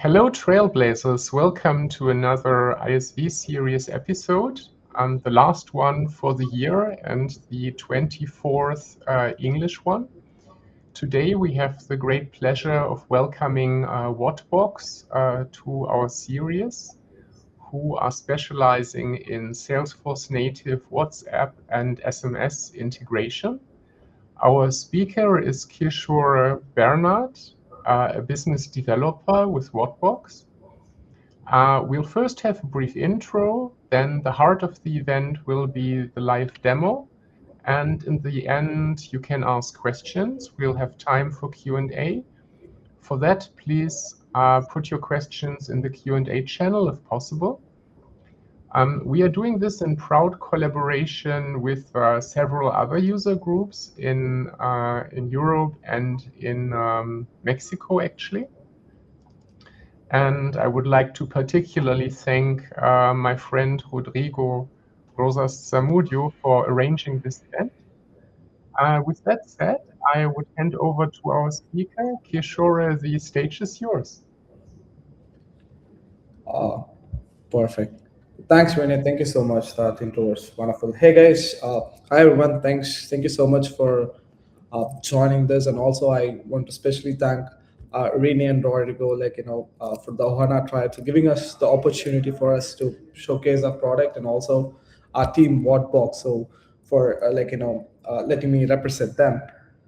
Hello, Trailblazers. Welcome to another ISV series episode, the last one for the year and the 24th English one. Today we have the great pleasure of welcoming WatBox to our series, who are specializing in Salesforce-native WhatsApp and SMS integration. Our speaker is Kishore Bernad, a business developer with WatBox. We'll first have a brief intro, then the heart of the event will be the live demo, and in the end you can ask questions. We'll have time for Q&A. For that, please put your questions in the Q&A channel if possible. We are doing this in proud collaboration with several other user groups in Europe and in Mexico, actually. And I would like to particularly thank my friend Rodrigo, Rosas, Zamudio for arranging this event. With that said, I would hand over to our speaker, Kishore. The stage is yours. Perfect. Thanks, René. Thank you so much. That intro was wonderful. Hey, guys. Hi, everyone. Thank you so much for joining this. And also, I want to especially thank René and Rodrigo, for the Ohana tribe, for giving us the opportunity for us to showcase our product, and also our team WatBox, so for letting me represent them.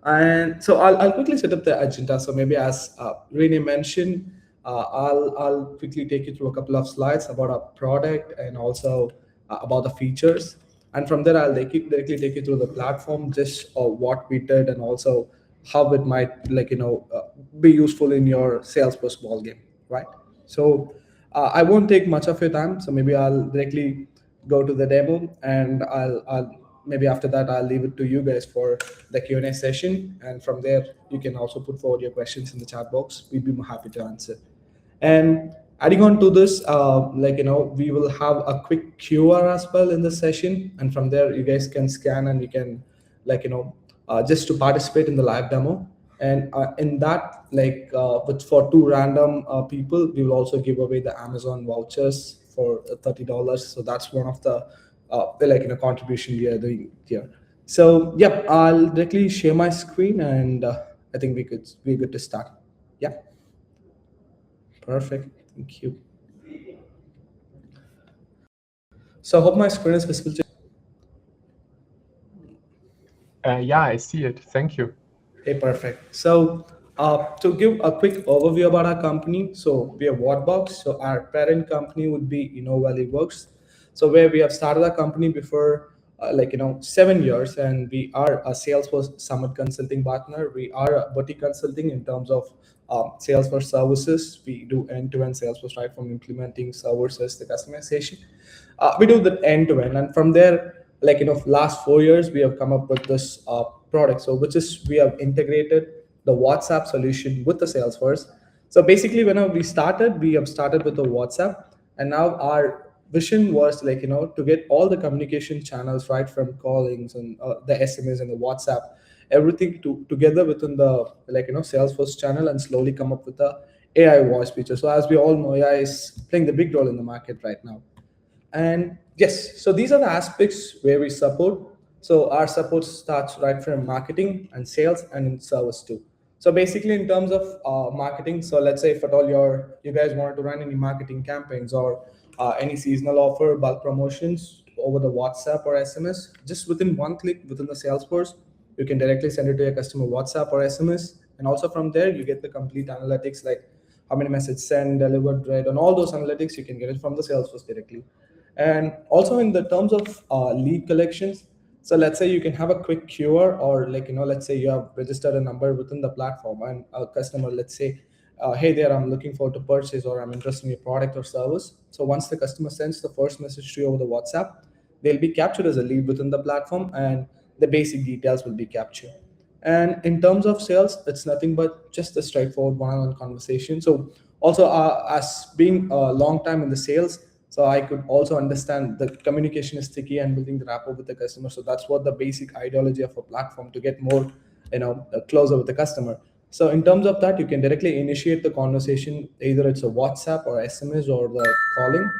And so I'll quickly set up the agenda. So maybe as René mentioned, I'll quickly take you through a couple of slides about our product and also about the features. And from there, I'll directly take you through the platform, just what we did, and also how it might be useful in your Salesforce ball game, right? So I won't take much of your time. So maybe I'll directly go to the demo, and I'll maybe after that I'll leave it to you guys for the Q&A session. And from there, you can also put forward your questions in the chat box. We'd be happy to answer. And adding on to this, we will have a quick QR as well in the session. And from there, you guys can scan and you can, just to participate in the live demo. And in that, for 2 random people, we will also give away the Amazon vouchers for $30. So that's one of the contribution we are doing here. So yeah, I'll directly share my screen, and I think we're good to start. Yeah. Perfect. Thank you. So I hope my screen is visible. Yeah, I see it. Thank you. Okay, perfect. So to give a quick overview about our company, so we are WatBox. So our parent company would be 𝗘𝗲𝘁𝗶. So where we have started our company before 7 years, and we are a Salesforce Summit consulting partner. We are a boutique consulting in terms of Salesforce services. We do end-to-end Salesforce, right from implementing services, the customization. We do that end-to-end, and from there, last 4 years, we have come up with this product. So we have integrated the WhatsApp solution with the Salesforce. So basically, whenever we have started with the WhatsApp, and now our vision was to get all the communication channels, right from callings and the SMS and the WhatsApp, everything together within the Salesforce channel, and slowly come up with the AI voice feature. So as we all know, AI is playing the big role in the market right now. And yes, so these are the aspects where we support. So our support starts right from marketing and sales and in service too. So basically, in terms of marketing, so let's say if at all you guys wanted to run any marketing campaigns or any seasonal offer, bulk promotions over the WhatsApp or SMS, just within one click within the Salesforce, you can directly send it to your customer WhatsApp or SMS. And also from there, you get the complete analytics, like how many messages sent, delivered, read, and all those analytics, you can get it from the Salesforce directly. And also in the terms of lead collections, so let's say you can have a quick QR, or let's say you have registered a number within the platform, and a customer, let's say, hey there, I'm looking forward to purchase, or I'm interested in your product or service. So once the customer sends the first message to you over the WhatsApp, they'll be captured as a lead within the platform, and the basic details will be captured. And in terms of sales, it's nothing but just a straightforward one-on-one conversation. So also as being a long time in the sales, so I could also understand the communication is sticky and building the rapport with the customer. So that's what the basic ideology of a platform, to get more, closer with the customer. So in terms of that, you can directly initiate the conversation, either it's a WhatsApp or SMS or the calling.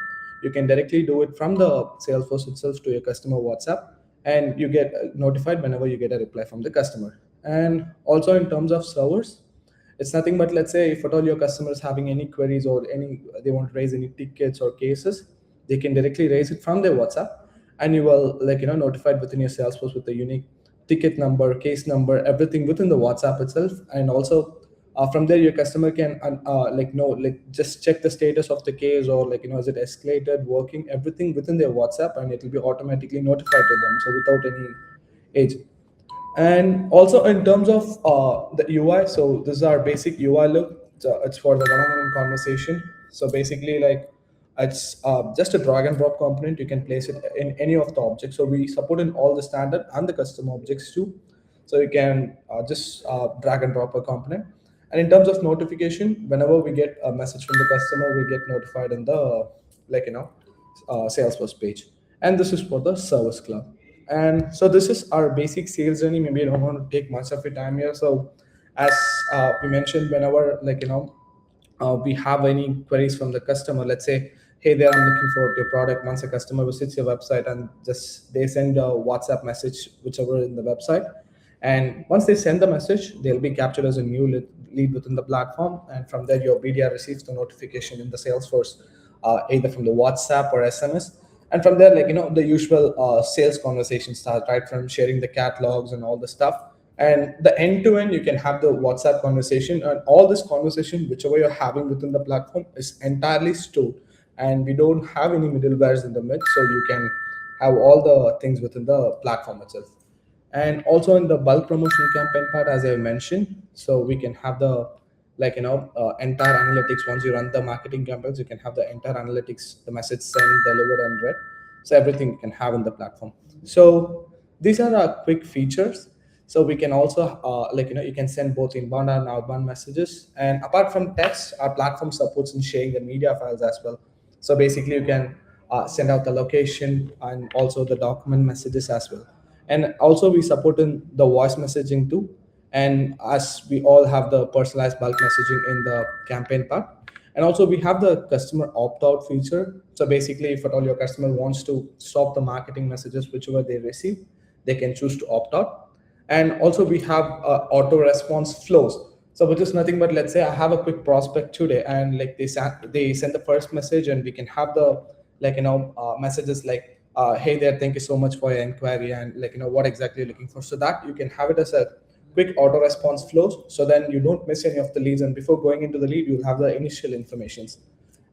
You can directly do it from the Salesforce itself to your customer WhatsApp, and you get notified whenever you get a reply from the customer. And also in terms of servers, it's nothing but, let's say if at all your customer is having any queries or any they want to raise any tickets or cases, they can directly raise it from their WhatsApp, and you will notified within your Salesforce with the unique ticket number, case number, everything within the WhatsApp itself. And also from there your customer can just check the status of the case, or is it escalated, working, everything within their WhatsApp, and it will be automatically notified to them, so without any agent. And also in terms of the UI, so this is our basic UI look. So it's for the one-on-one conversation. So basically, it's just a drag and drop component. You can place it in any of the objects. So we support in all the standard and the custom objects too. So you can just drag and drop a component. And in terms of notification, whenever we get a message from the customer, we get notified in the Salesforce page. And this is for the Service Club. And so this is our basic sales journey. Maybe I don't want to take much of your time here. So as we mentioned, whenever we have any queries from the customer, let's say, hey there, I'm looking for your product. Once a customer visits your website and just they send a WhatsApp message, whichever in the website. And once they send the message, they'll be captured as a new lead within the platform. And from there, your BDR receives the notification in the Salesforce, either from the WhatsApp or SMS. And from there, the usual sales conversation starts, right from sharing the catalogs and all the stuff. And the end-to-end, you can have the WhatsApp conversation, and all this conversation, whichever you're having within the platform, is entirely stored. And we don't have any middlewares in the mid, so you can have all the things within the platform itself. And also in the bulk promotion campaign part, as I mentioned, so we can have the entire analytics. Once you run the marketing campaigns, you can have the entire analytics, the message sent, delivered, and read. So everything you can have in the platform. So these are our quick features. So we can also you can send both inbound and outbound messages. And apart from text, our platform supports in sharing the media files as well. So basically you can send out the location and also the document messages as well. And also we support in the voice messaging too. And as we all have the personalized bulk messaging in the campaign part. And also we have the customer opt-out feature. So basically, if at all your customer wants to stop the marketing messages, whichever they receive, they can choose to opt out. And also we have auto response flows. So which is nothing but, let's say I have a quick prospect today, and they send the first message, and we can have the messages like, hey there, thank you so much for your inquiry, and what exactly you're looking for. So that you can have it as a quick auto response flows, so then you don't miss any of the leads, and before going into the lead, you'll have the initial informations.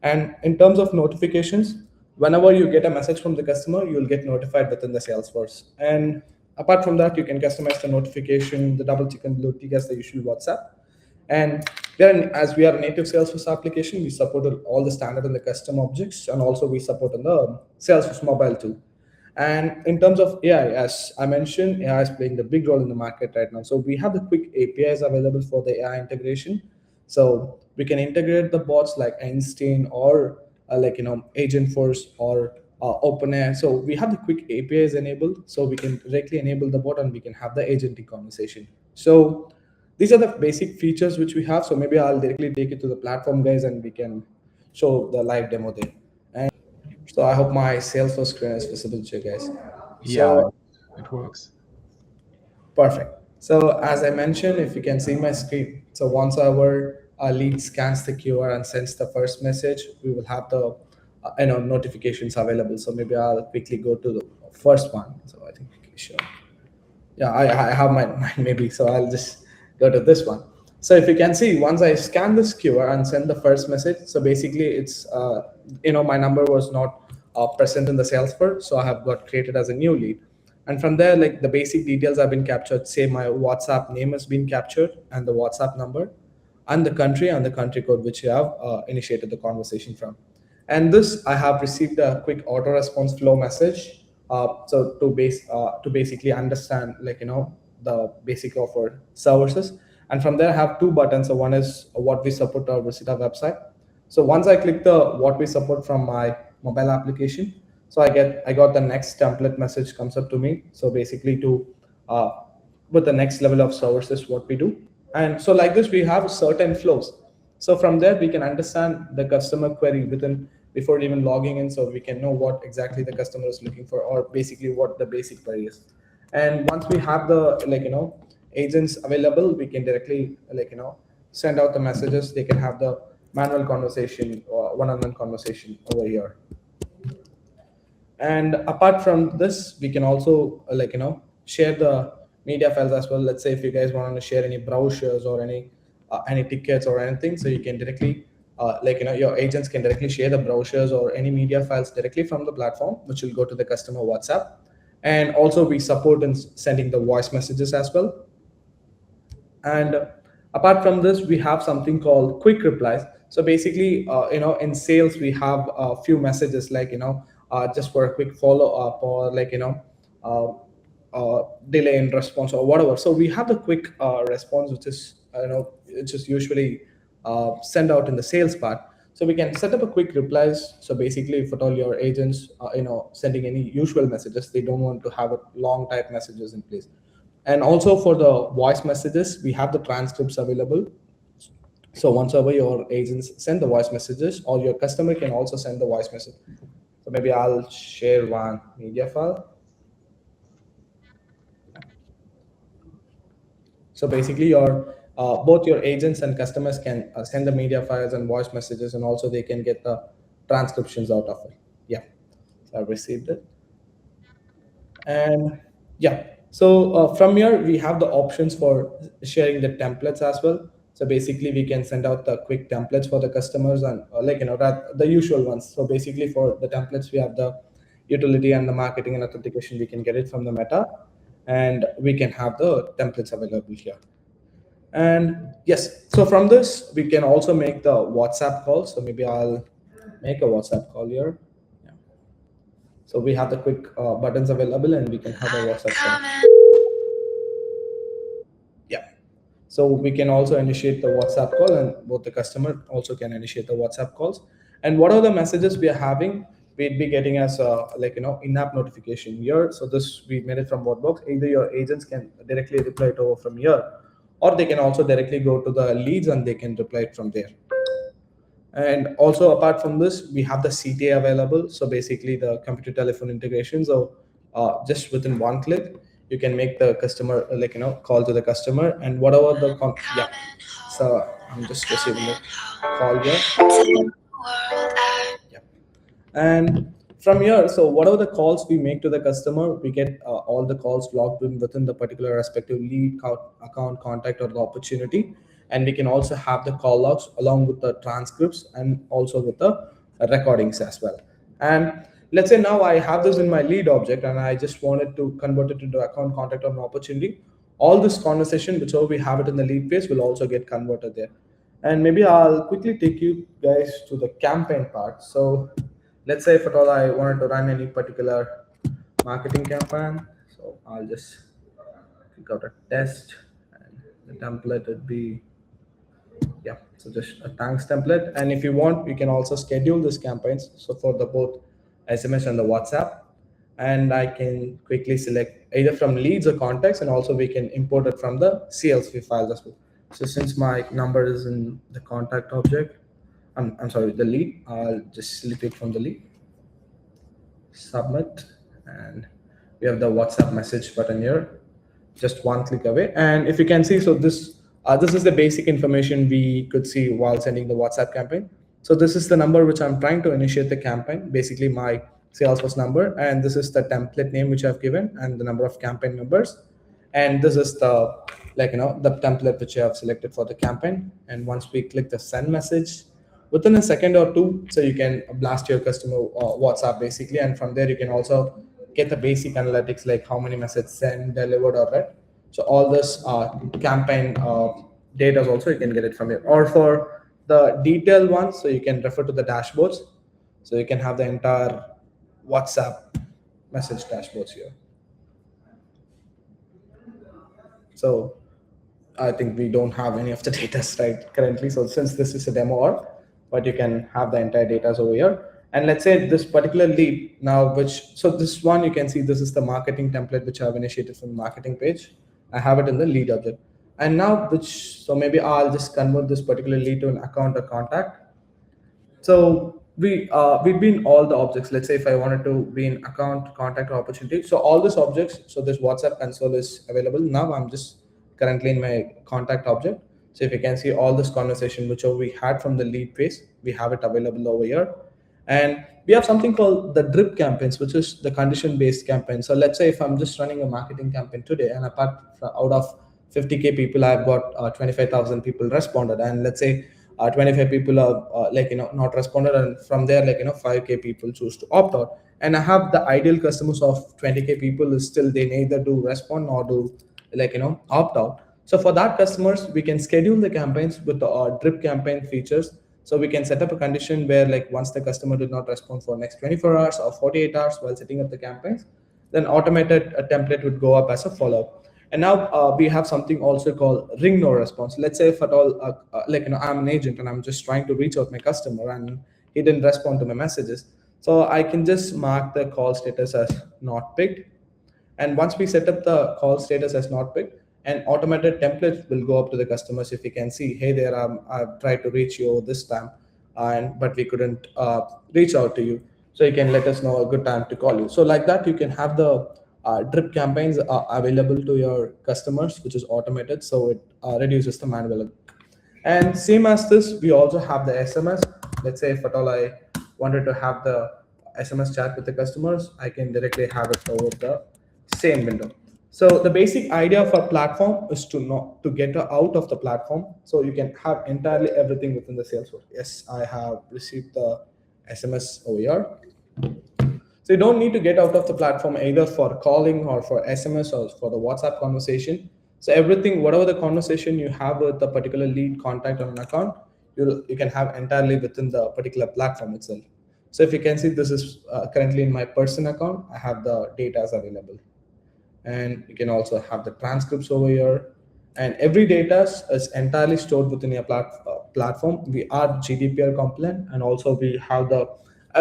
And in terms of notifications, whenever you get a message from the customer, you'll get notified within the Salesforce. And apart from that, you can customize the notification, the 𝗘𝘃𝗲𝗀𝗀 as the usual WhatsApp. And as we are a native Salesforce application, we support all the standard and the custom objects, and also we support on the Salesforce mobile too. And in terms of AI, as I mentioned, AI is playing the big role in the market right now. So we have the quick APIs available for the AI integration. So we can integrate the bots like Einstein or Agentforce or OpenAI. So we have the quick APIs enabled, so we can directly enable the bot and we can have the agentic conversation. So these are the basic features which we have. So maybe I'll directly take it to the platform, guys, and we can show the live demo there. And so I hope my Salesforce screen is visible to you guys. Yeah, it works. Perfect. So as I mentioned, if you can see my screen, so once our lead scans the QR and sends the first message, we will have the notifications available. So maybe I'll quickly go to the first one. So I think sure. Yeah, I have mine maybe. So I'll just go to this one. So if you can see, once I scan this QR and send the first message, so basically it's my number was not present in the Salesforce, so I have got created as a new lead. And from there, the basic details have been captured. Say my WhatsApp name has been captured, and the WhatsApp number, and the country code which you have initiated the conversation from. And this, I have received a quick auto response flow message. So to basically understand the basic of our services. And from there, I have two buttons. So one is what we support or visit our website. So once I click the what we support from my mobile application, so I got the next template message comes up to me. So basically with the next level of services, what we do. And so like this, we have certain flows. So from there, we can understand the customer query within before even logging in, so we can know what exactly the customer is looking for, or basically what the basic query is. And once we have the agents available, we can directly send out the messages. They can have the manual conversation or one-on-one conversation over here. And apart from this, we can also share the media files as well. Let's say if you guys want to share any brochures or any tickets or anything, so you can directly your agents can directly share the brochures or any media files directly from the platform, which will go to the customer WhatsApp. And also we support in sending the voice messages as well. And apart from this, we have something called quick replies. So basically, in sales, we have a few messages like, just for a quick follow up, or delay in response or whatever. So we have the quick response, which is usually sent out in the sales part. So we can set up a quick replies. So basically, if at all your agents, sending any usual messages, they don't want to have a long type messages in place. And also for the voice messages, we have the transcripts available. So once ever your agents send the voice messages, or your customer can also send the voice message. So maybe I'll share one media file. So basically your both your agents and customers can send the media files and voice messages, and also they can get the transcriptions out of it. Yeah, so I've received it. And yeah, so from here we have the options for sharing the templates as well. So basically we can send out the quick templates for the customers, and the usual ones. So basically for the templates, we have the utility and the marketing and authentication. We can get it from the Meta, and we can have the templates available here. And yes, so from this, we can also make the WhatsApp call. So maybe I'll make a WhatsApp call here. Yeah. So we have the quick buttons available, and we can have a WhatsApp call. Yeah. So we can also initiate the WhatsApp call, and both the customer also can initiate the WhatsApp calls. And what are the messages we are having? We'd be getting as in-app notification here. So this, we made it from WatBox. Either your agents can directly reply it over from here, or they can also directly go to the leads and they can reply it from there. And also apart from this, we have the CTA available. So basically the computer telephone integration. So just within one click, you can make the customer call to the customer, and whatever the yeah. So I'm just receiving the call here. Yeah. And from here, so whatever the calls we make to the customer, we get all the calls logged in within the particular respective lead, account, contact, or the opportunity. And we can also have the call logs along with the transcripts, and also with the recordings as well. And let's say now I have this in my lead object, and I just wanted to convert it into account, contact, or an opportunity. All this conversation, whichever we have it in the lead phase, will also get converted there. And maybe I'll quickly take you guys to the campaign part. So let's say if at all I wanted to run any particular marketing campaign, so I'll just pick out a test, and the template would be, yeah, so just a thanks template. And if you want, you can also schedule these campaigns, so for the both SMS and the WhatsApp. And I can quickly select either from leads or contacts, and also we can import it from the CSV files as well. So since my number is in the contact object, I'm sorry, the lead, I'll just select it from the lead, submit, and we have the WhatsApp message button here, just one click away. And if you can see, so this is the basic information we could see while sending the WhatsApp campaign. So this is the number which I'm trying to initiate the campaign, basically my Salesforce number, and this is the template name which I've given, and the number of campaign members. And this is the the template which I have selected for the campaign. And once we click the send message, within a second or two, so you can blast your customer WhatsApp basically, and from there you can also get the basic analytics like how many messages sent, delivered, or read. So all this campaign data also you can get it from here. Or for the detailed ones, so you can refer to the dashboards. So you can have the entire WhatsApp message dashboards here. So I think we don't have any of the data right currently. So since this is a demo, but you can have the entire data over here. And let's say this particular lead now, so this one, you can see this is the marketing template which I have initiated from the marketing page. I have it in the lead object. And now, so maybe I'll just convert this particular lead to an account or contact. So we've been all the objects. Let's say if I wanted to be in account, contact, or opportunity. So all these objects. So this WhatsApp console is available now. I'm just currently in my contact object. So if you can see all this conversation which we had from the lead phase, we have it available over here. And we have something called the drip campaigns, which is the condition-based campaign. So let's say if I'm just running a marketing campaign today, and out of 50K people, I've got 25,000 people responded, and let's say 25 people are not responded, and from there 5K people choose to opt out, and I have the ideal customers of 20K people is still they neither do respond nor do opt out. So for that customers, we can schedule the campaigns with the drip campaign features. So we can set up a condition where once the customer did not respond for next 24 hours or 48 hours while setting up the campaigns, then automated a template would go up as a follow-up. And now we have something also called ring no response. Let's say if at all, I'm an agent and I'm just trying to reach out my customer and he didn't respond to my messages. So I can just mark the call status as not picked. And once we set up the call status as not picked, an automated template will go up to the customers. If you can see, hey there, I've tried to reach you this time, but we couldn't reach out to you. So you can let us know a good time to call you. So like that, you can have the drip campaigns available to your customers, which is automated. So it reduces the manual. And same as this, we also have the SMS. Let's say if at all I wanted to have the SMS chat with the customers, I can directly have it over the same window. So the basic idea of a platform is to get out of the platform. So you can have entirely everything within the Salesforce. Yes, I have received the SMS over here. So you don't need to get out of the platform either for calling or for SMS or for the WhatsApp conversation. So everything, whatever the conversation you have with the particular lead, contact, on an account, you can have entirely within the particular platform itself. So if you can see, this is currently in my person account. I have the data available. And you can also have the transcripts over here. And every data is entirely stored within your platform. We are GDPR compliant, and also we have the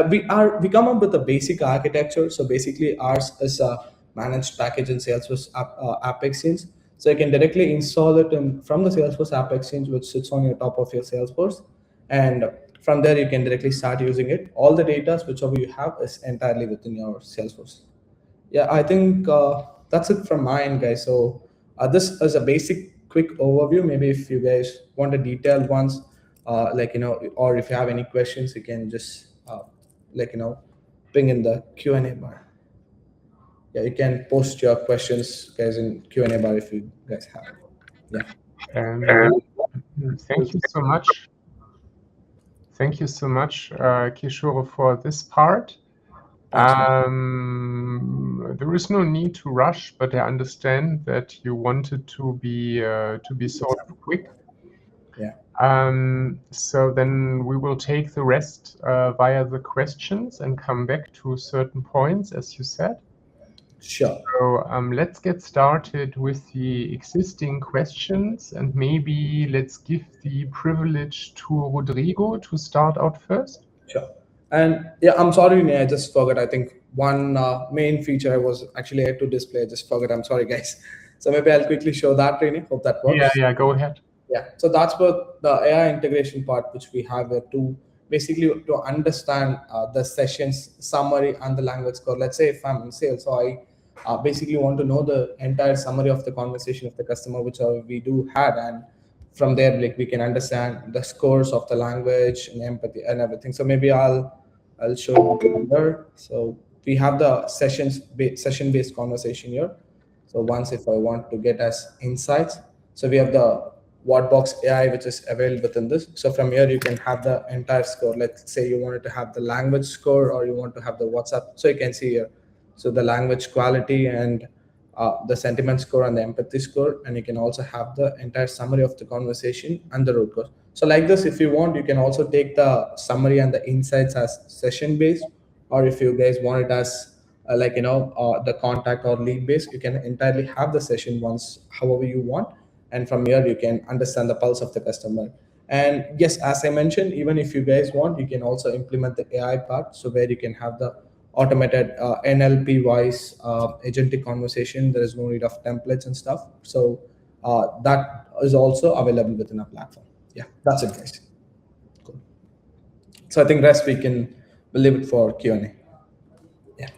we come up with a basic architecture. So basically, ours is a managed package in Salesforce App Exchange. So you can directly install it from the Salesforce App Exchange, which sits on your top of your Salesforce, and from there you can directly start using it. All the data, whichever you have, is entirely within your Salesforce. Yeah, I think that's it from my end, guys. So this is a basic quick overview. Maybe if you guys want a detailed ones, or if you have any questions, you can just ping in the Q&A bar. Yeah, you can post your questions, guys, in Q&A bar if you guys have it. Yeah. Thank you so much. Thank you so much, Kishore, for this part. There is no need to rush, but I understand that you wanted to be sort of quick. Yeah. So then we will take the rest via the questions and come back to certain points, as you said. Sure. So let's get started with the existing questions, and maybe let's give the privilege to Rodrigo to start out first. Sure. And yeah, I'm sorry, René, I just forgot. I think one main feature I was actually had to display. I just forgot. I'm sorry, guys. So maybe I'll quickly show that, René. Hope that works. Yeah, go ahead. Yeah. So that's what the AI integration part, which we have here to basically to understand the sessions summary and the language score. Let's say if I'm in sales, so I basically want to know the entire summary of the conversation of the customer, which we do had, and from there we can understand the scores of the language and empathy and everything. So maybe I'll show you here. So we have the session-based conversation here. So once if I want to get as insights, so we have the WatBox AI, which is available within this. So from here, you can have the entire score. Let's say you wanted to have the language score, or you want to have the WhatsApp. So you can see here. So the language quality and the sentiment score and the empathy score. And you can also have the entire summary of the conversation and the root cause. So like this, if you want, you can also take the summary and the insights as session-based, or if you guys want it as the contact or lead-based, you can entirely have the session once, however you want. And from here, you can understand the pulse of the customer. And yes, as I mentioned, even if you guys want, you can also implement the AI part. So where you can have the automated NLP-wise agentic conversation. There is no need of templates and stuff. So that is also available within our platform. Yeah, that's it, guys. Cool. So I think rest we'll leave it for Q&A. Yeah.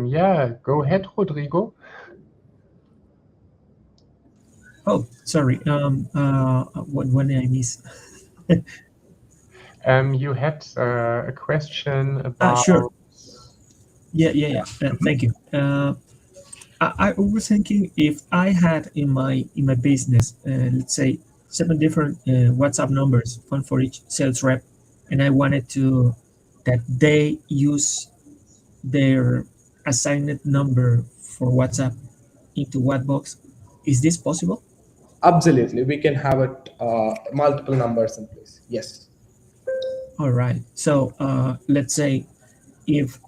Yeah, go ahead, Rodrigo. Oh, sorry. What did I miss? You had a question about. Sure. Yeah. Thank you. I was thinking if I had in my business, let's say 7 different WhatsApp numbers, one for each sales rep, and I wanted to that they use their assigned number for WhatsApp into WatBox. Is this possible? Absolutely, we can have it multiple numbers in place. Yes. All right. So let's say if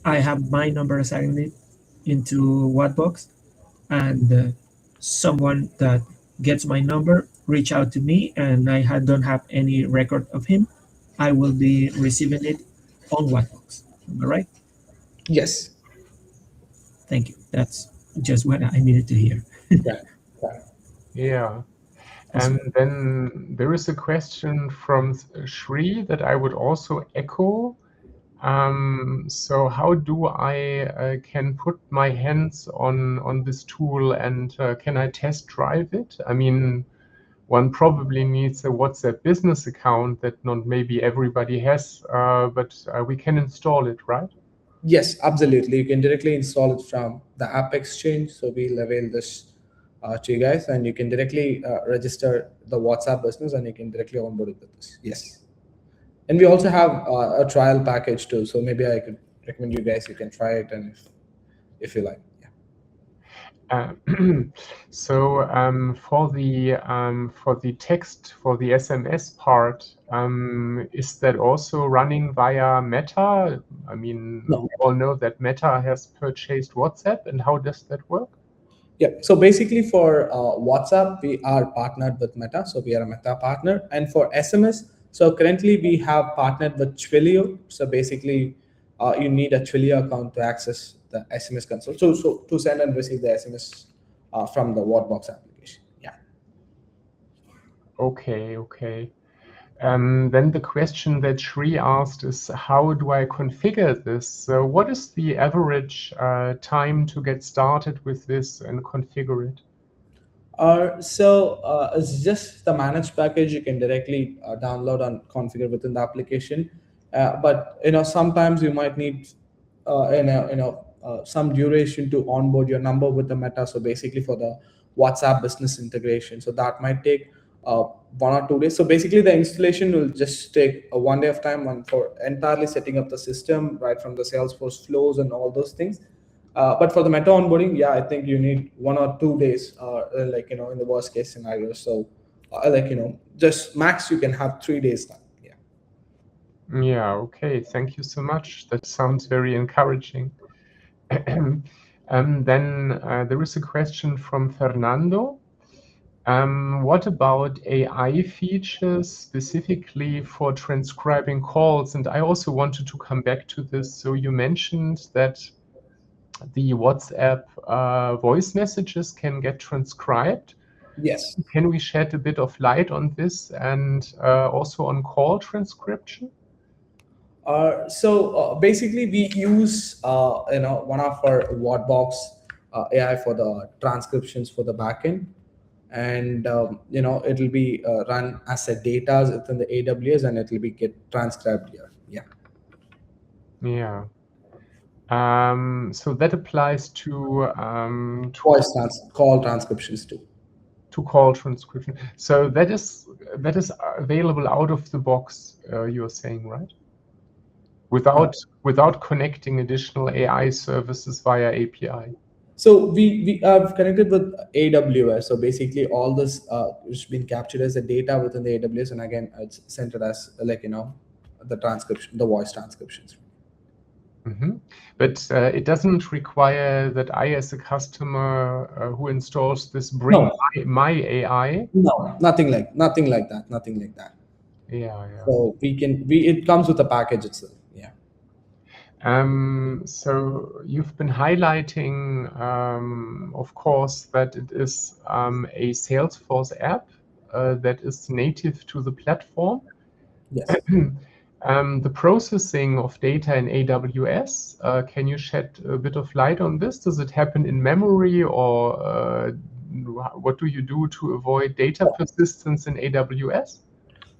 I have my number assigned into WatBox, and someone that gets my number reach out to me, and I don't have any record of him, I will be receiving it on WatBox. Am I right? Yes. Thank you. That's just what I needed to hear. Yeah. And then there is a question from Shri that I would also echo. So how do I can put my hands on this tool, and can I test drive it? I mean, one probably needs a WhatsApp business account that not maybe everybody has, but we can install it, right? Yes, absolutely. You can directly install it from the App Exchange. So we'll avail this to you guys, and you can directly register the WhatsApp business, and you can directly onboard it with this. Yes. And we also have a trial package too. So maybe I could recommend you guys, you can try it, and if you like. So for the text, for the SMS part, is that also running via Meta? I mean, No. we all know that Meta has purchased WhatsApp, and how does that work? Yeah, so basically for WhatsApp, we are partnered with Meta, so we are a Meta partner. And for SMS, so currently we have partnered with 𝗘𝗲𝘁𝗀𝗀𝗱. So basically, you need a 𝗘𝗲𝘁𝗀𝗀 account to access the SMS console. So to send and receive the SMS from the WatBox application. Yeah. Okay. Then the question that Shri asked is, how do I configure this? So what is the average time to get started with this and configure it? It's just the managed package you can directly download and configure within the application. But sometimes you might need some duration to onboard your number with the Meta. So basically for the WhatsApp business integration, so that might take 1 or 2 days. So basically the installation will just take 1 day of time, and for entirely setting up the system right from the Salesforce flows and all those things. But for the Meta onboarding, yeah, I think you need 1 or 2 days, in the worst case scenario. So just max you can have 3 days time. Yeah, okay, thank you so much. That sounds very encouraging. Then there is a question from Fernando. What about AI features specifically for transcribing calls? And I also wanted to come back to this. So you mentioned that the WhatsApp voice messages can get transcribed. Yes. Can we shed a bit of light on this, and also on call transcription? Basically we use one of our WatBox AI for the transcriptions for the backend, and it'll be run as a data within the AWS, and it'll be get transcribed here. Yeah. So that applies to voice call transcriptions too. To call transcription. So that is available out of the box. You're saying, right? Without connecting additional AI services via API. So we have connected with AWS. So basically all this has been captured as a data within the AWS, and again it's centered as the transcription, the voice transcriptions. Mm-hmm. But it doesn't require that I, as a customer who installs this, bring my AI. No, nothing like that. Yeah. So it comes with the package itself. Yeah. So you've been highlighting, of course, that it is a Salesforce app that is native to the platform. Yes. The processing of data in AWS, can you shed a bit of light on this? Does it happen in memory, or what do you do to avoid data persistence in AWS?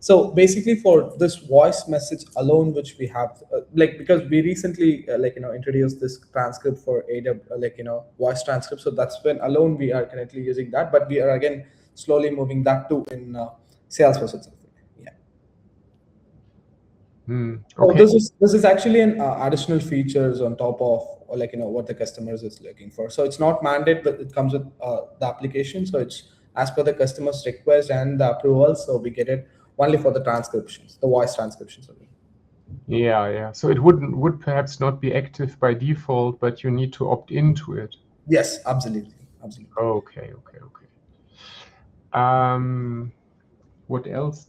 So basically, for this voice message alone, which we have, because we recently, introduced this transcript for AWS, voice transcript. So that's when alone we are currently using that, but we are again slowly moving that to in Salesforce itself. Yeah. Okay. So this is actually an additional features on top of what the customers is looking for. So it's not mandate, but it comes with the application. So it's as per the customer's request and the approval. So we get it only for the transcriptions, the voice transcriptions. Yeah. So it would perhaps not be active by default, but you need to opt into it. Yes, absolutely. Okay. What else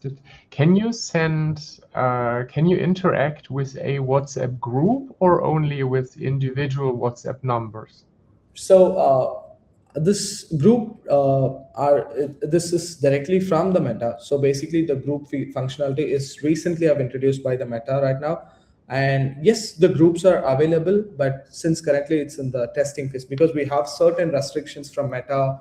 can you send? Can you interact with a WhatsApp group or only with individual WhatsApp numbers? So this group this is directly from the Meta. So basically, the group functionality is recently have introduced by the Meta right now. And yes, the groups are available, but since currently it's in the testing phase, because we have certain restrictions from Meta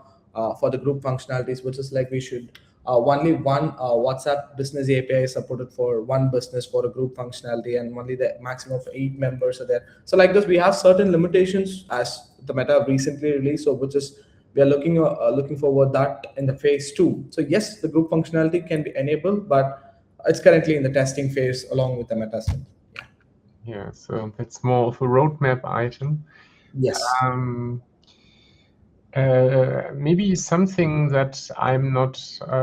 for the group functionalities, which is like we should only one WhatsApp business API is supported for one business for a group functionality, and only the maximum of 8 members are there. So like this, we have certain limitations as the Meta recently released, so which is we are looking forward that in the phase 2. So yes, the group functionality can be enabled, but it's currently in the testing phase along with the Meta set. Yeah, so that's more of a roadmap item. Yes. Maybe something that I'm not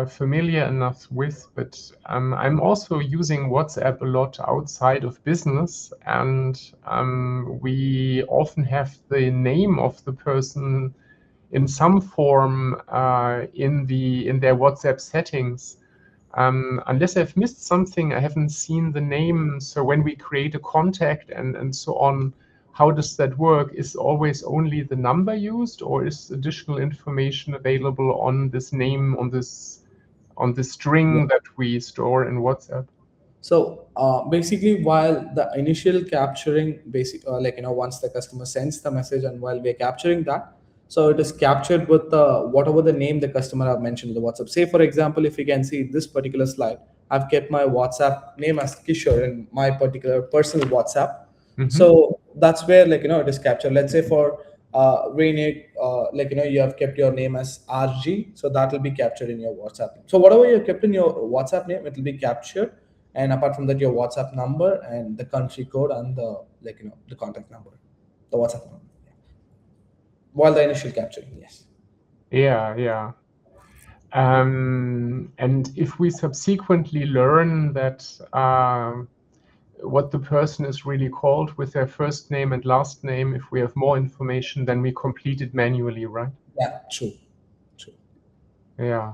familiar enough with, but I'm also using WhatsApp a lot outside of business, and we often have the name of the person in some form in their WhatsApp settings. Unless I've missed something, I haven't seen the name. So when we create a contact and so on, how does that work? Is always only the number used, or is additional information available on this name, on this string that we store in WhatsApp? So basically, while the initial capturing, once the customer sends the message and while we're capturing that, so it is captured with whatever the name the customer have mentioned in the WhatsApp. Say, for example, if you can see this particular slide, I've kept my WhatsApp name as Kishore in my particular personal WhatsApp. So that's where it is captured. Let's say for René, you have kept your name as RG, so that will be captured in your WhatsApp name. So whatever you have kept in your WhatsApp name, it will be captured. And apart from that, your WhatsApp number and the country code and the the contact number, the WhatsApp number. While the initial capturing, yes. Yeah. And if we subsequently learn that what the person is really called with their first name and last name, if we have more information, then we complete it manually, right? Yeah, true. Yeah.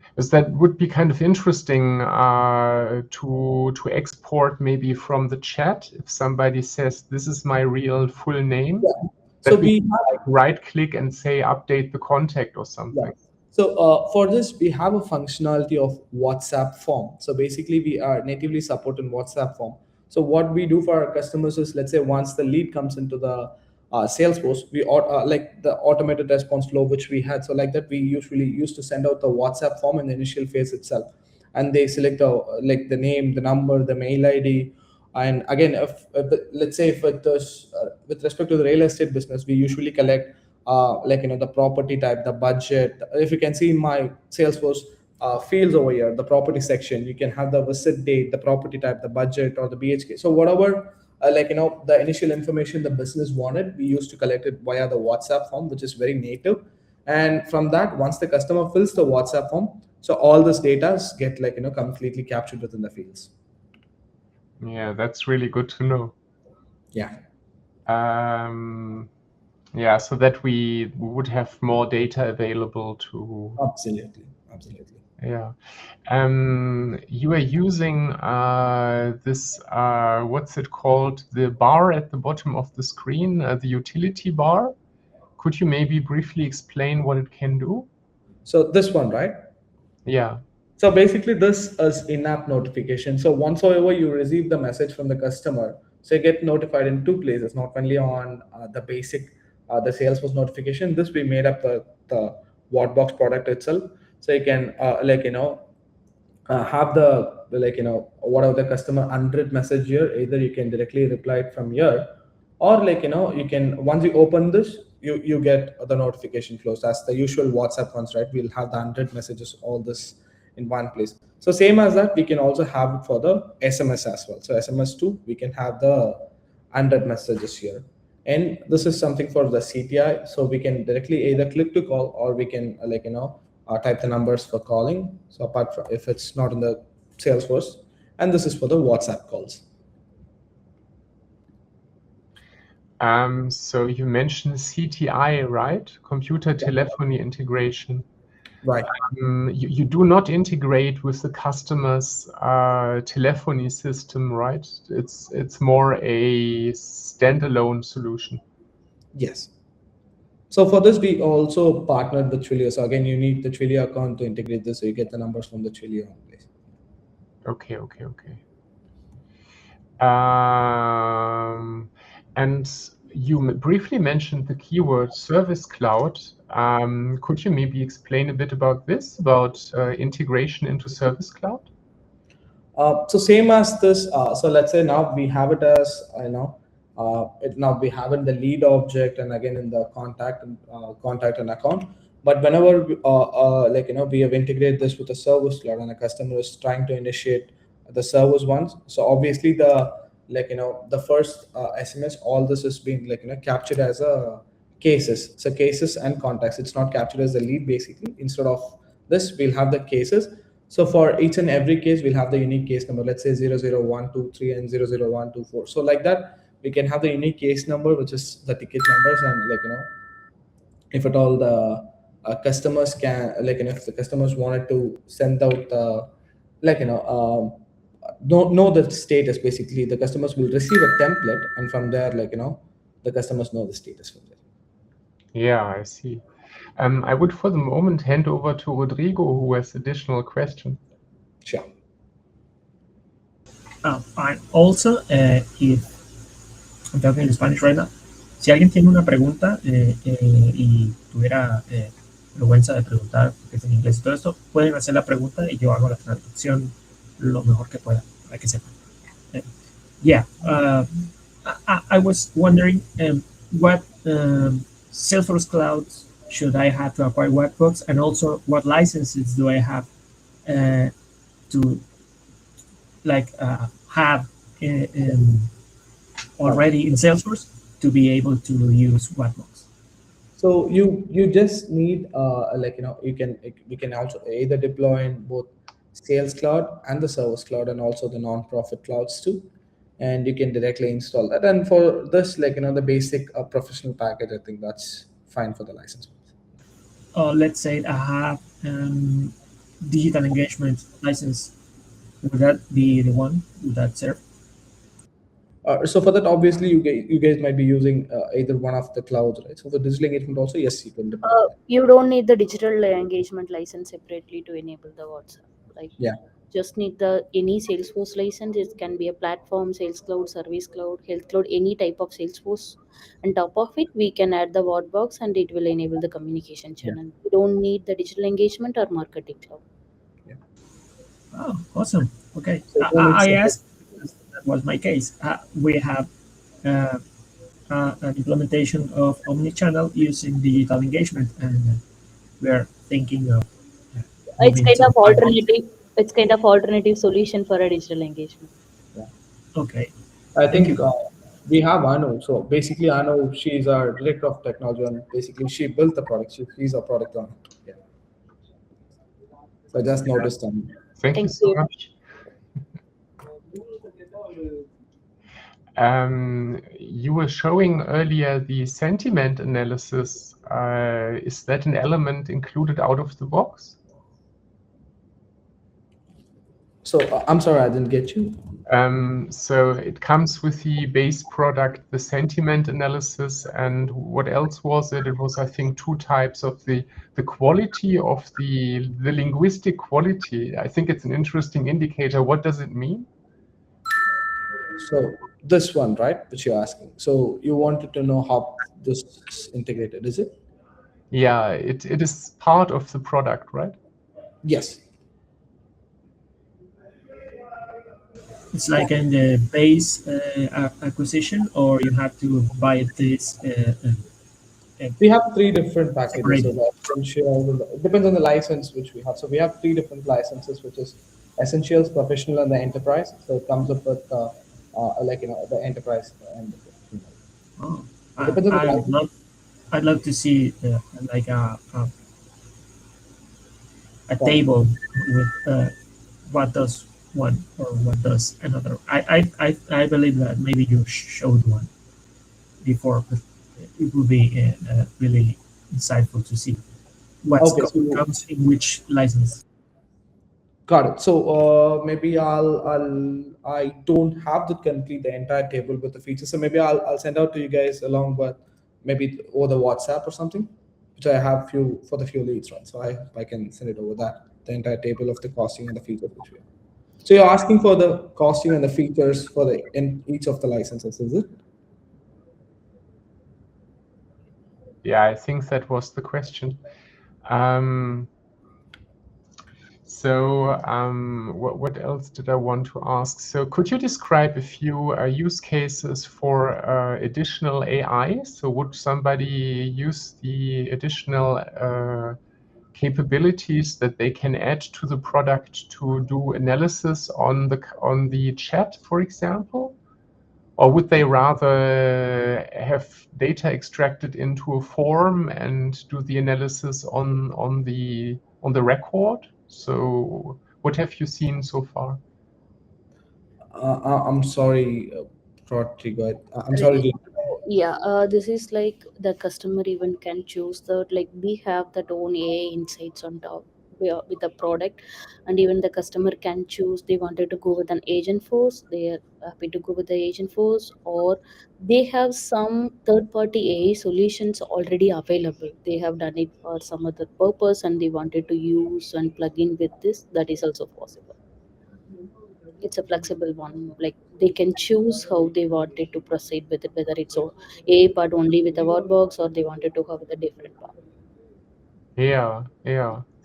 Because that would be kind of interesting to export maybe from the chat if somebody says, this is my real full name. Yeah. So we right click and say update the contact or something. Yeah. So for this, we have a functionality of WhatsApp form. So basically, we are natively supporting WhatsApp form. So what we do for our customers is, let's say once the lead comes into the Salesforce, we like the automated response flow which we had. So like that, we usually used to send out the WhatsApp form in the initial phase itself, and they select the name, the number, the mail ID. And again, let's say if it is with respect to the real estate business, we usually collect the property type, the budget. If you can see in my Salesforce fields over here, the property section, you can have the visit date, the property type, the budget, or the BHK. So whatever the initial information the business wanted, we used to collect it via the WhatsApp form, which is very native. And from that, once the customer fills the WhatsApp form, so all this data get completely captured within the fields. Yeah, that's really good to know. Yeah. Yeah, so that we would have more data available to. Absolutely. Yeah. You are using this, what's it called? The bar at the bottom of the screen, the utility bar. Could you maybe briefly explain what it can do? So this one, right? Yeah. So basically this is in-app notification. So once however you receive the message from the customer, so you get notified in two places, not only on the basic, the Salesforce notification. This we made up the WatBox product itself. So you can have the whatever the customer unread message here, either you can directly reply it from here, or you can, once you open this, you get the notification flows as the usual WhatsApp ones, right? We'll have the unread messages, all this in one place. So same as that, we can also have it for the SMS as well. So SMS too, we can have the unread messages here. And this is something for the CTI, so we can directly either click to call, or we can type the numbers for calling. So apart from, if it's not in the Salesforce, and this is for the WhatsApp calls. So you mentioned CTI, right? Computer telephony integration. Right. You do not integrate with the customer's telephony system, right? It's more a standalone solution. Yes. So for this, we also partnered with 𝗘𝘃𝗀𝗁𝗲. So again, you need the 𝗘𝘃𝗀𝗁𝗲 account to integrate this, so you get the numbers from the 𝗘𝘃𝗀𝗁𝗲 on place. Okay. And you briefly mentioned the keyword Service Cloud. Could you maybe explain a bit about this, about integration into Service Cloud? So same as this. So let's say now we have it as now we have in the lead object, and again in the contact and account. But whenever we have integrated this with a Service Cloud, and a customer is trying to initiate the service once, so obviously the first SMS, all this is being captured as a cases. So cases and contacts, it's not captured as a lead basically. Instead of this, we'll have the cases. So for each and every case, we'll have the unique case number. Let's say 00123 and 00124. So like that, we can have the unique case number, which is the ticket numbers, and if at all the customers can, if the customers wanted to send out know the status, basically the customers will receive a template, and from there the customers know the status from there. Yeah, I see. I would for the moment hand over to Rodrigo, who has additional questions. Sure. And also, if I'm talking in Spanish right now, si alguien tiene una pregunta y tuviera vergüenza de preguntar, porque es en inglés y todo esto, pueden hacer la pregunta y yo hago la traducción lo mejor que pueda, para que sepan. I was wondering what Salesforce Cloud should I have to acquire WatBox, and also what licenses do I have to have already in Salesforce to be able to use WatBox? So you just need we can also either deploy in both Sales Cloud and the Service Cloud, and also the non-profit clouds too, and you can directly install that. And for this, the basic professional package, I think that's fine for the license. Let's say I have digital engagement license. Would that be the one? Would that serve? So for that, obviously, you guys might be using either one of the clouds, right? So for digital engagement also, yes, you can deploy. You don't need the digital engagement license separately to enable the WhatsApp. Just need any Salesforce license. It can be a platform, Sales Cloud, Service Cloud, Health Cloud, any type of Salesforce. On top of it, we can add the WatBox, and it will enable the communication channel. You don't need the digital engagement or marketing cloud. Oh, awesome. Okay. So I asked, that was my case. We have an implementation of omnichannel using digital engagement, and we are thinking of it's kind of alternative solution for a digital engagement. Okay. I think we have Anu. So basically, Anu, she's our director of technology, and basically she built the product. She's a product owner. So I just noticed them. Thank you so much. You were showing earlier the sentiment analysis. Is that an element included out of the box? So I'm sorry, I didn't get you. So it comes with the base product, the sentiment analysis, and what else was it? It was, I think, 2 types of the quality of the linguistic quality. I think it's an interesting indicator. What does it mean? So this one, right, which you're asking. So you wanted to know how this is integrated, is it? Yeah, it is part of the product, right? Yes. It's like in the base acquisition, or you have to buy this. We have 3 different packages. So Separated. the essential, it depends on the license which we have. So we have 3 different licenses, which is essentials, professional, and the enterprise. So it comes up with like the enterprise and. Oh, It depends on the I'd license. love, I'd love to see like a table with what does one or what does another. I believe that maybe you showed one before, but it would be really insightful to see what Okay, so comes in which license. got it. So maybe I don't have to complete the entire table with the features. So maybe I'll send out to you guys along with maybe over the WhatsApp or something, which I have few for the few leads, right? So I can send it over that, the entire table of the costing and the features which we have. So you're asking for the costing and the features for the in each of the licenses, is it? Yeah, I think that was the question. What else did I want to ask? So could you describe a few use cases for additional AI? So would somebody use the additional capabilities that they can add to the product to do analysis on the chat, for example? Or would they rather have data extracted into a form and do the analysis on the record? So what have you seen so far? I'm sorry, Rodrigo. I'm René, sorry. yeah, this is like the customer even can choose that. Like we have that own AI insights on top with the product, and even the customer can choose they wanted to go with an agent force. They are happy to go with the agent force, or they have some third-party AI solutions already available. They have done it for some other purpose, and they wanted to use and plug in with this. That is also possible. It's a flexible one, like they can choose how they wanted to proceed with it, whether it's a part only with a WatBox or they wanted to have a different part. Yeah.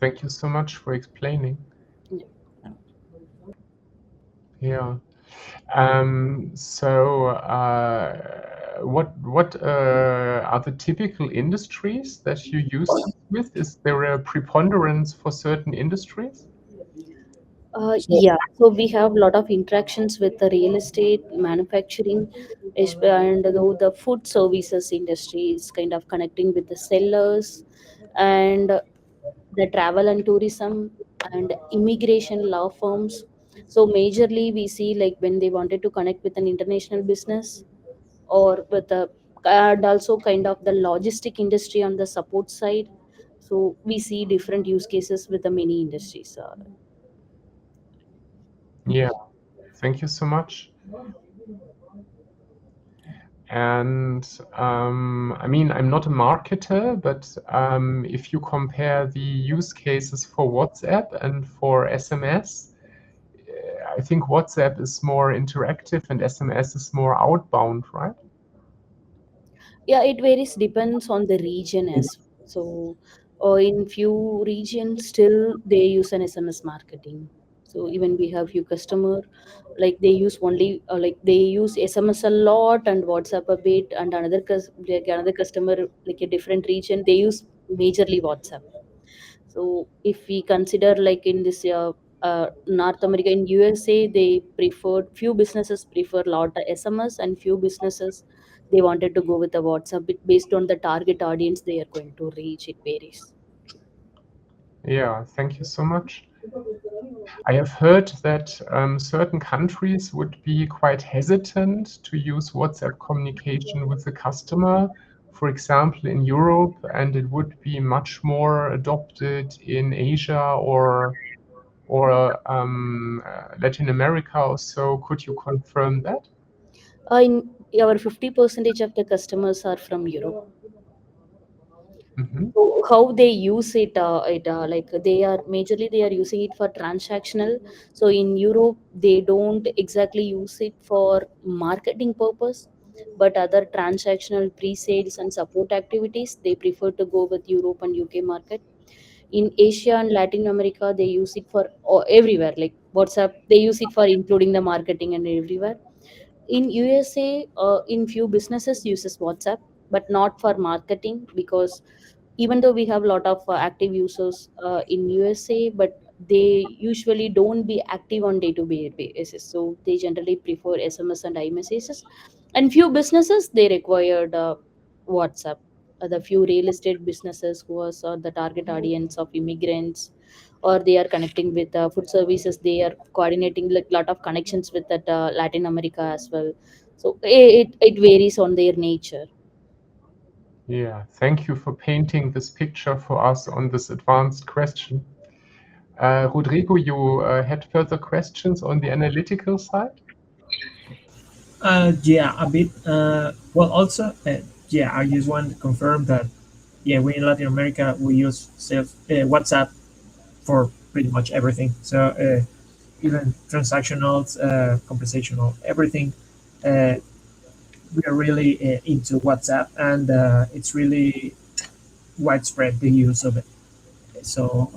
Thank you so much for explaining. Yeah. Yeah. What are the typical industries that you use this with? Is there a preponderance for certain industries? So Yeah, so we have a lot of interactions with the real estate, manufacturing, and the food services industry is kind of connecting with the sellers, and the travel and tourism and immigration law firms. So majorly we see like when they wanted to connect with an international business or with the, and also kind of the logistic industry on the support side. So we see different use cases with the many industries. Yeah, thank you so much. And I mean, I'm not a marketer, but if you compare the use cases for WhatsApp and for SMS, I think WhatsApp is more interactive and SMS is more outbound, right? Yeah, it varies, depends on the region as well. So in few regions still they use an SMS marketing. So even we have few customer like they use only like they use SMS a lot and WhatsApp a bit, and like another customer like a different region they use majorly WhatsApp. So if we consider like in this North America, in USA, they preferred, few businesses prefer lot of SMS, and few businesses they wanted to go with the WhatsApp based on the target audience they are going to reach. It varies. Yeah, thank you so much. I have heard that certain countries would be quite hesitant to use WhatsApp communication with the customer, for example, in Europe, and it would be much more adopted in Asia or or Latin America or so. Could you confirm that? In our 50% of the customers are from Europe. Mhm. So how they use it, like they are using it for transactional. So in Europe, they don't exactly use it for marketing purpose, but other transactional pre-sales and support activities, they prefer to go with Europe and UK market. In Asia and Latin America, they use it for everywhere, like WhatsApp. They use it for including the marketing and everywhere. In USA, in few businesses uses WhatsApp, but not for marketing, because even though we have a lot of active users in USA, but they usually don't be active on day-to-day basis. So they generally prefer SMS and iMessages. And few businesses, they required WhatsApp. The few real estate businesses who was the target audience of immigrants, or they are connecting with food services, they are coordinating like lot of connections with that Latin America as well. So it varies on their nature. Yeah, thank you for painting this picture for us on this advanced question. Rodrigo, you had further questions on the analytical side? Yeah, a bit. Well, also, yeah, I just want to confirm that, yeah, we in Latin America, we use WhatsApp for pretty much everything. So even transactional, conversational, everything. We are really into WhatsApp, and it's really widespread the use of it. So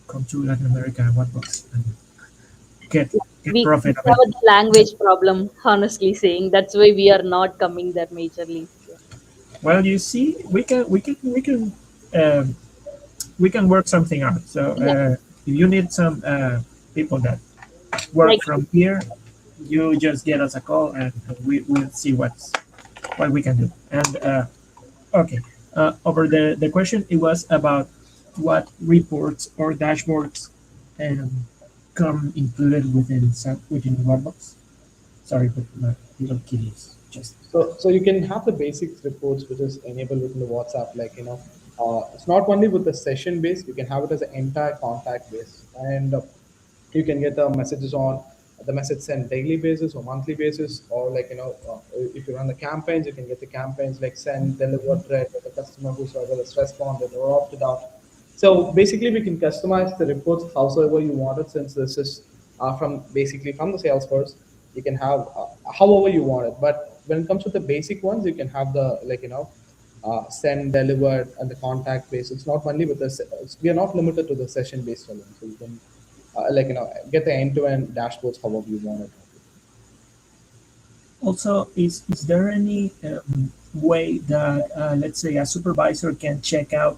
come to Latin America, WatBox, and get We profit of have it. a language problem, honestly saying. That's why we are not coming there majorly. Well, you see, um, we can work something out. So Yeah, if you need some people that work like from here, you just get us a call, and we'll see what we can do. And okay, over the question, it was about what reports or dashboards um, come included within WatBox. Sorry, but my little kitty is just. So you can have the basic reports which is enabled within the WhatsApp, like it's not only with the session base, you can have it as an entire contact base, and you can get the messages on the message sent daily basis or monthly basis, or like if you run the campaigns, you can get the campaigns like send, deliver, thread, with the customer whosoever has responded or opted out. So basically, we can customize the reports howsoever you want it, since this is from basically from the Salesforce. You can have however you want it. But when it comes to the basic ones, you can have the send, delivered, and the contact base. It's not only with this. We are not limited to the session based alone. So you can get the end-to-end dashboards however you want it. Also, is there any way that let's say a supervisor can check out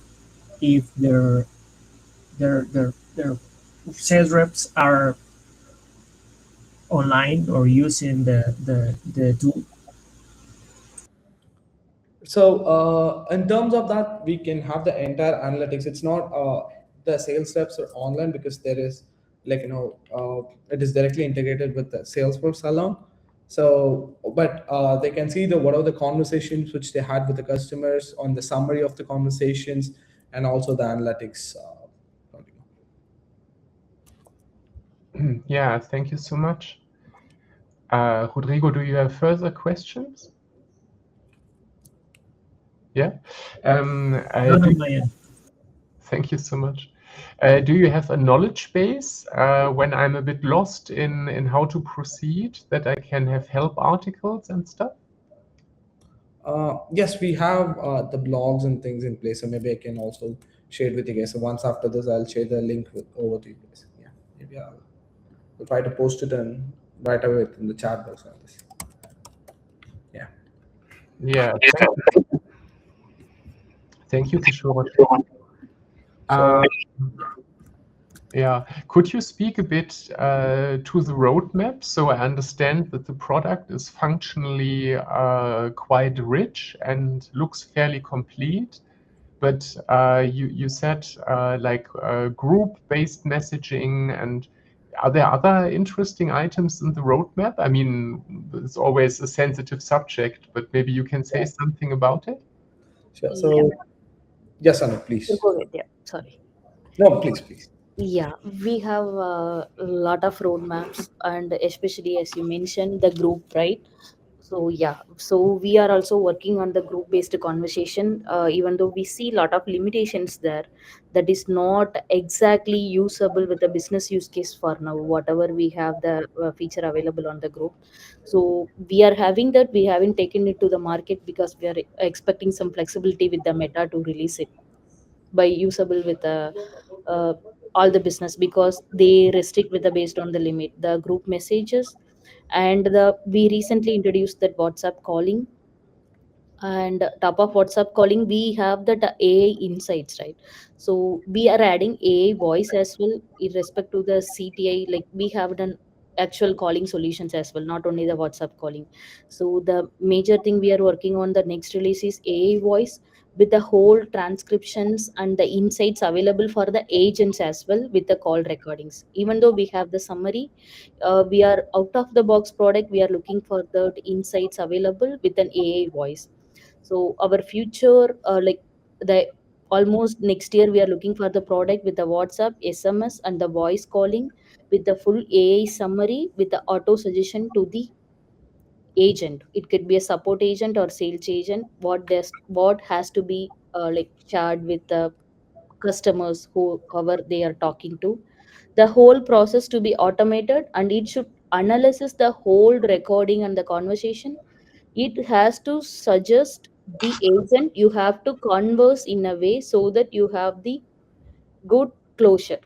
if their sales reps are online or using the tool? So in terms of that, we can have the entire analytics. It's not the sales reps are online, because there is it is directly integrated with the Salesforce alone. So, but they can see what are the conversations which they had with the customers, on the summary of the conversations, and also the analytics. Yeah, thank you so much. Rodrigo, do you have further questions? Yeah. Not on my end. Thank you so much. Do you have a knowledge base when I'm a bit lost in how to proceed, that I can have help articles and stuff? Yes, we have the blogs and things in place, so maybe I can also share it with you guys. So once after this, I'll share the link over to you guys. Yeah, maybe I'll try to post it and right away in the chat box on this. Yeah. Yeah. Thank you, Kishore. Yeah, could you speak a bit to the roadmap, so I understand that the product is functionally quite rich and looks fairly complete, but you said group-based messaging, and are there other interesting items in the roadmap? I mean, it's always a sensitive subject, but maybe you can say something about it? Sure. So, yes, Anu, please. Go ahead. Yeah, sorry. No, please. Yeah, we have a lot of roadmaps, and especially as you mentioned, the group, right? So yeah, so we are also working on the group-based conversation. Even though we see a lot of limitations there, that is not exactly usable with the business use case for now. Whatever we have the feature available on the group, so we are having that. We haven't taken it to the market because we are expecting some flexibility with the Meta to release it by usable with uh, all the business, because they restrict with the based on the limit the group messages. And the we recently introduced that WhatsApp calling, and top of WhatsApp calling we have that AI insights, right? So we are adding AI voice as well, in respect to the CTI. Like we have done actual calling solutions as well, not only the WhatsApp calling. So the major thing we are working on the next release is AI voice, with the whole transcriptions and the insights available for the agents as well, with the call recordings. Even though we have the summary, we are out of the box product, we are looking for the insights available with an AI voice. So our future, like the almost next year, we are looking for the product with the WhatsApp, SMS, and the voice calling, with the full AI summary, with the auto suggestion to the agent. It could be a support agent or sales agent. What has to be like shared with the customers whoever they are talking to. The whole process to be automated, and it should analysis the whole recording and the conversation. It has to suggest the agent, you have to converse in a way so that you have the good closure.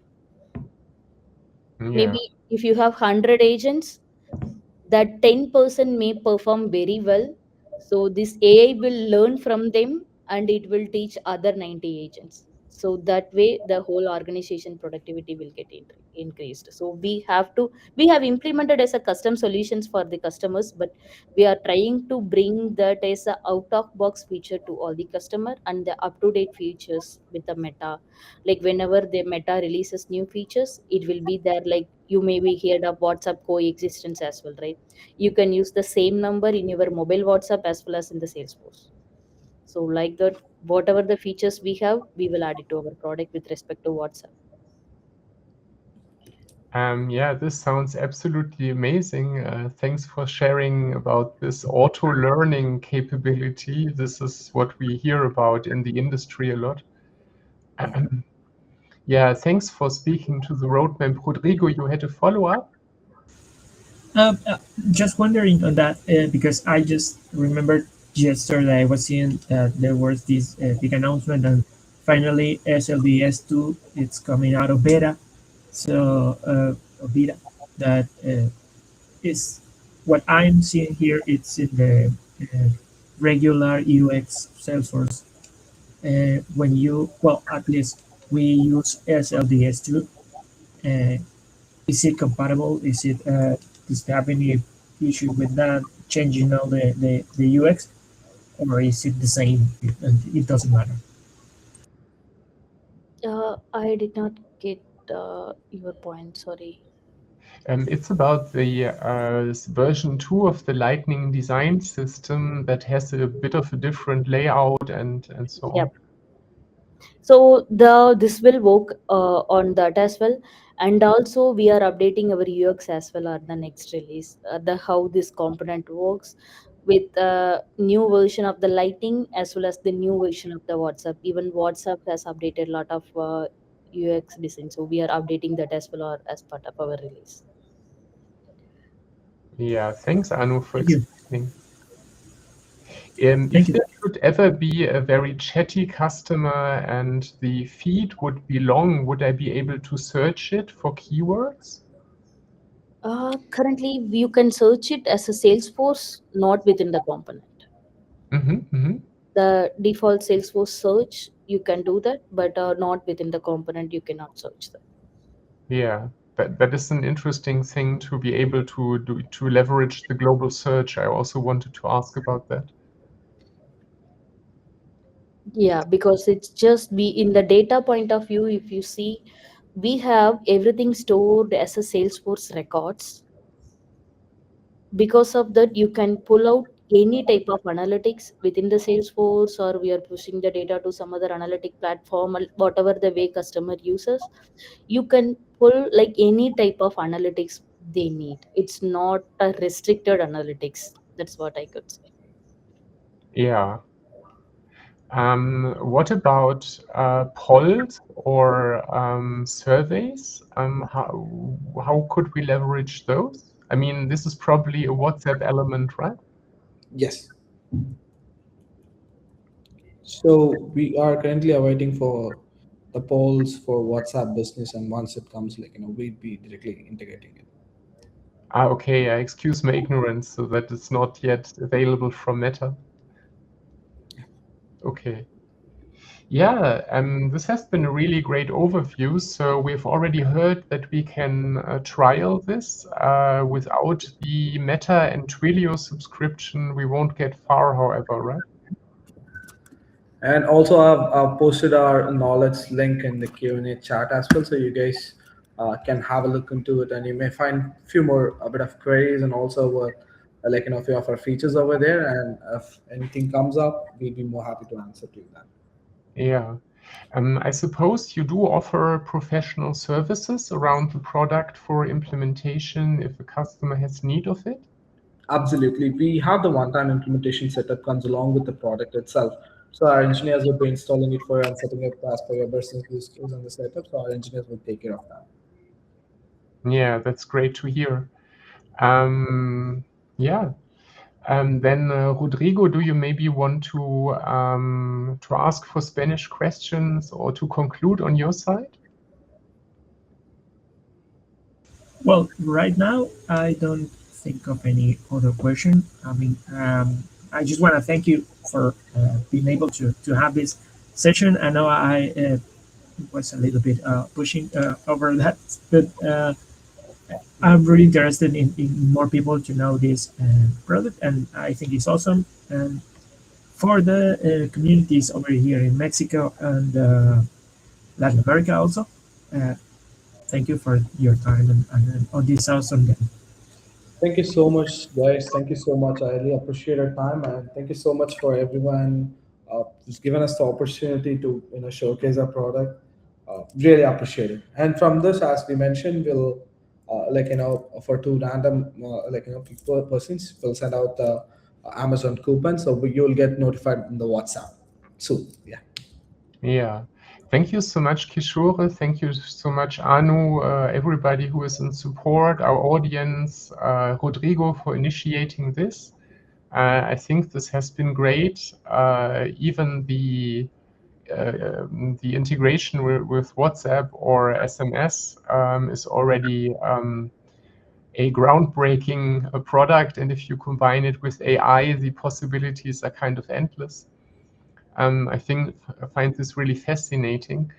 Yeah. Maybe if you have 100 agents, that 10% may perform very well, so this AI will learn from them, and it will teach other 90 agents. So that way the whole organization productivity will get increased. So we have implemented as a custom solutions for the customers, but we are trying to bring that as a out of box feature to all the customer, and the up to date features with the Meta. Like whenever the Meta releases new features, it will be there. Like you may be heard of WhatsApp coexistence as well, right? You can use the same number in your mobile WhatsApp as well as in the Salesforce. So like that, whatever the features we have, we will add it to our product with respect to WhatsApp. Yeah, this sounds absolutely amazing. Thanks for sharing about this auto-learning capability. This is what we hear about in the industry a lot. Yeah, thanks for speaking to the roadmap. Rodrigo, you had a follow-up? Just wondering on that because I just remembered yesterday I was seeing that there was this big announcement, and finally SLDS2 it's coming out of beta. So beta that is what I'm seeing here. It's in the regular UX Salesforce. When you, well, at least we use SLDS2. Uh, is it compatible? Is it does it have any issue with that changing all the UX, or is it the same and it doesn't matter? I did not get your point. Sorry. It's about the version 2 of the Lightning design system that has a bit of a different layout and so on. Yep. So this will work on that as well, and also we are updating our UX as well on the next release. The how this component works with new version of the Lightning as well as the new version of the WhatsApp. Even WhatsApp has updated a lot of UX design, so we are updating that as well or as part of our release. Yeah, thanks, Anu, for Thank you. explaining. Thank If you. there should ever be a very chatty customer and the feed would be long, would I be able to search it for keywords? Currently, you can search it as a Salesforce, not within the component. The default Salesforce search, you can do that, but not within the component, you cannot search that. Yeah, that is an interesting thing to be able to do, to leverage the global search. I also wanted to ask about that. Yeah, because it's just we in the data point of view, if you see, we have everything stored as a Salesforce records. Because of that, you can pull out any type of analytics within the Salesforce, or we are pushing the data to some other analytic platform, or whatever the way customer uses, you can pull like any type of analytics they need. It's not a restricted analytics. That's what I could say. Yeah. What about polls or surveys? How could we leverage those? I mean, this is probably a WhatsApp element, right? Yes. So we are currently awaiting for the polls for WhatsApp business, and once it comes, we'd be directly integrating it. Okay, excuse my ignorance, so that it's not yet available from Meta. Okay. Yeah, this has been a really great overview. So we've already heard that we can trial this. Without the Meta and Twilio subscription, we won't get far, however, right? And also, I've posted our knowledge link in the Q&A chat as well, so you guys can have a look into it, and you may find a bit of queries, and also a few of our features over there. And if anything comes up, we'd be more happy to answer to that. Yeah. I suppose you do offer professional services around the product for implementation if a customer has need of it? Absolutely. We have the one-time implementation setup comes along with the product itself. So our engineers will be installing it for you and setting it as per your business use case and the setup. So our engineers will take care of that. Yeah, that's great to hear. Yeah. Then Rodrigo, do you maybe want to ask for Spanish questions or to conclude on your side? Well, right now, I don't think of any other question. I mean, I just want to thank you for being able to have this session. I know I was a little bit pushing over that, but I'm really interested in more people to know this product, and I think it's awesome. And for the communities over here in Mexico and Latin America also, thank you for your time and on this awesome game. Thank you so much, guys. Thank you so much. I really appreciate your time, and thank you so much for everyone who's given us the opportunity to showcase our product. Really appreciate it. And from this, as we mentioned, we'll for two random persons, we'll send out the Amazon coupon, so you'll get notified in the WhatsApp soon. Yeah. Yeah. Thank you so much, Kishore. Thank you so much, Anu, everybody who is in support, our audience, Rodrigo for initiating this. I think this has been great. Even the integration with WhatsApp or SMS is already a groundbreaking product. And if you combine it with AI, the possibilities are kind of endless. I find this really fascinating.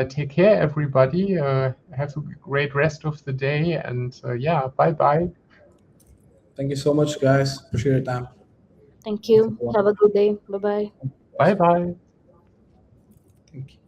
Take care, everybody. Have a great rest of the day. And yeah, bye-bye. Thank you so much, guys. Appreciate your time. Thank you. Have a good day. Bye-bye. Bye-bye. Thank you.